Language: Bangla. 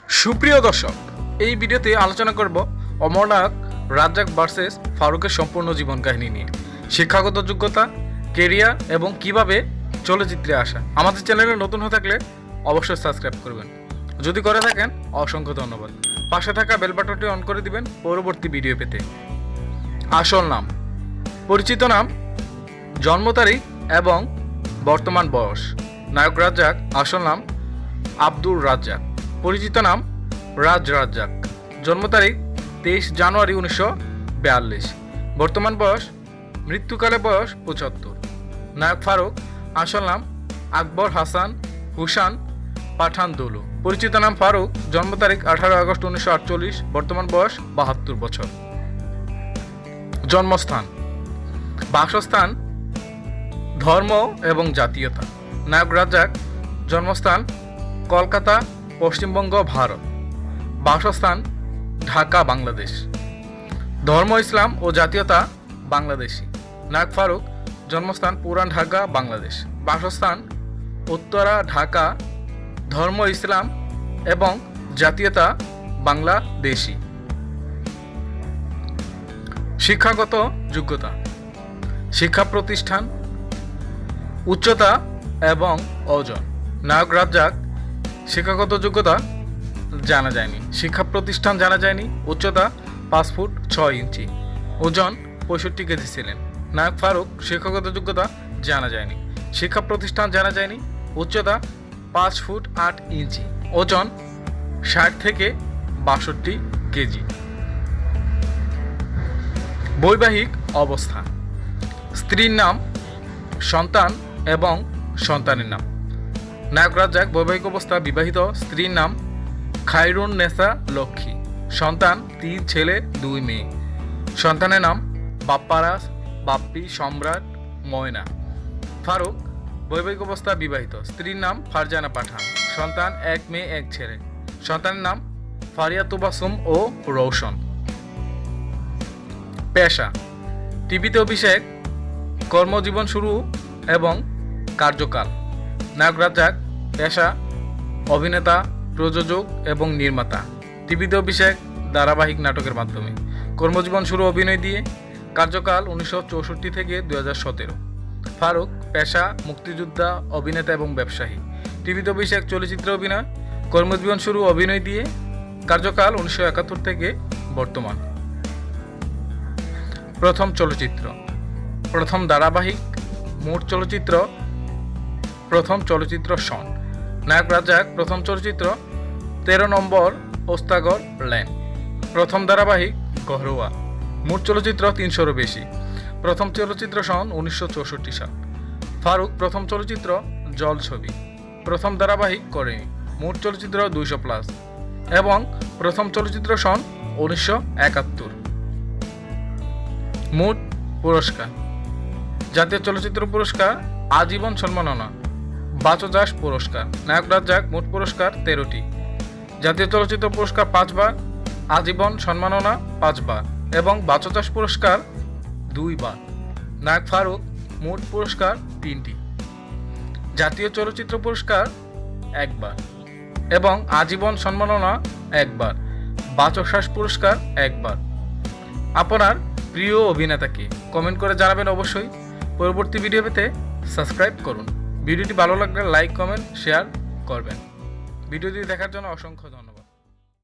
সুপ্রিয় দর্শক, এই ভিডিওতে আলোচনা করব অমরনাথ রাজ্জাক ভার্সেস ফারুকের সম্পূর্ণ জীবন কাহিনী নিয়ে, শিক্ষাগত যোগ্যতা, কেরিয়ার এবং কিভাবে চলচ্চিত্রে আসা। আমাদের চ্যানেলে নতুন হয়ে থাকলে অবশ্যই সাবস্ক্রাইব করবেন, যদি করে থাকেন অসংখ্য ধন্যবাদ। পাশে থাকা বেল বাটনটি অন করে দিবেন পরবর্তী ভিডিও পেতে। আসল নাম, পরিচিত নাম, জন্ম তারিখ এবং বর্তমান বয়স। নায়ক রাজ্জাক, আসল নাম আব্দুর রাজ্জাক, পরিচিত নাম রাজ রাজ্জাক, জন্ম তারিখ 23 জানুয়ারি 1942, বর্তমান বয়স, মৃত্যুকালে বয়স 75। নায়ক ফারুক, আসল নাম আকবর হাসান হুসান পাঠান দুলু, পরিচিত নাম ফারুক, জন্ম তারিখ 18 আগস্ট 1948, বর্তমান বয়স 72 বছর। জন্মস্থান, বাসস্থান, ধর্ম এবং জাতীয়তা। নায়ক রাজ্জাক, জন্মস্থান কলকাতা, পশ্চিমবঙ্গ, ভারত, বাসস্থান ঢাকা, বাংলাদেশ, ধর্ম ইসলাম ও জাতীয়তা বাংলাদেশি। নায়ক ফারুক, জন্মস্থান পুরান ঢাকা, বাংলাদেশ, বাসস্থান উত্তরা, ঢাকা, ধর্ম ইসলাম এবং জাতীয়তা বাংলাদেশি। শিক্ষাগত যোগ্যতা, শিক্ষা প্রতিষ্ঠান, উচ্চতা এবং ওজন। নায়ক রাজ্জাক, শিক্ষাগত যোগ্যতা জানা যায়নি, শিক্ষা প্রতিষ্ঠান জানা যায়নি, উচ্চতা 5 ফুট 6 ইঞ্চি, ওজন 65 কেজি ছিলেন। নায়ক ফারুক, শিক্ষাগত যোগ্যতা জানা যায়নি, শিক্ষা প্রতিষ্ঠান জানা যায়নি, উচ্চতা 5 ফুট 8 ইঞ্চি, ওজন 60 থেকে 62 কেজি। বৈবাহিক অবস্থা, স্ত্রীর নাম, সন্তান এবং সন্তানের নাম। নায়ক রাজ্জাক, বৈবাহিক অবস্থা বিবাহিত, স্ত্রীর নাম খায়রুন নেসা লক্ষ্মী, সন্তান 3 ছেলে 2 মেয়ে, সন্তানের নাম বাপ্পারাজ, বাপ্পি, সম্রাট, ময়না। ফারুক, বৈবাহিক অবস্থা বিবাহিত, স্ত্রীর নাম ফারজানা পাঠান, সন্তান 1 মেয়ে 1 ছেলে, সন্তানের নাম ফারিয়া তুবাসুম ও রৌশন। পেশা, টিভিতে অভিষেক, কর্মজীবন শুরু এবং কার্যকাল। নায়ক রাজ্জাক, পেশা অভিনেতা, প্রযোজক এবং নির্মাতা, টিভিতে অভিষেক ধারাবাহিক নাটকের মাধ্যমে, কর্মজীবন শুরু অভিনয় দিয়ে, কার্যকাল 1964 থেকে 2017। ফারুক, পেশা মুক্তিযোদ্ধা, অভিনেতা এবং ব্যবসায়ী, টিভিতে অভিষেক চলচ্চিত্রে অভিনয়, কর্মজীবন শুরু অভিনয় দিয়ে, কার্যকাল 1971 থেকে বর্তমান। প্রথম চলচ্চিত্র, প্রথম ধারাবাহিক, মোট চলচ্চিত্র, প্রথম চলচ্চিত্র সন। নায়ক রাজ্জাক, প্রথম চলচ্চিত্র 13 নম্বর ওস্তাগর লেন, প্রথম ধারাবাহিক ঘরোয়া, মোট চলচ্চিত্র 300-এরও বেশি, প্রথম চলচ্চিত্র সন 1964 সাল। ফারুক, প্রথম চলচ্চিত্র জল ছবি, প্রথম ধারাবাহিক করেনি, মোট চলচ্চিত্র 200+ এবং প্রথম চলচ্চিত্র সন 1971। মোট পুরস্কার, জাতীয় চলচ্চিত্র পুরস্কার, আজীবন সম্মাননা, বাচজাস পুরস্কার। নায়ক রাজ্জাক, মোট পুরস্কার 13টি, জাতীয় চলচ্চিত্র পুরস্কার 5 বার, আজীবন সম্মাননা 5 বার এবং বাচজাস পুরস্কার 2 বার। নায়ক ফারুক, মোট পুরস্কার 3টি, জাতীয় চলচ্চিত্র পুরস্কার 1 বার এবং আজীবন সম্মাননা 1 বার, বাচজাস পুরস্কার 1 বার। আপনার প্রিয় অভিনেতাকে কমেন্ট করে জানাবেন অবশ্যই। পরবর্তী ভিডিও পেতে সাবস্ক্রাইব করুন। ভিডিওটি ভালো লাগলে লাইক, কমেন্ট, শেয়ার করবেন। ভিডিওটি দেখার জন্য অসংখ্য ধন্যবাদ।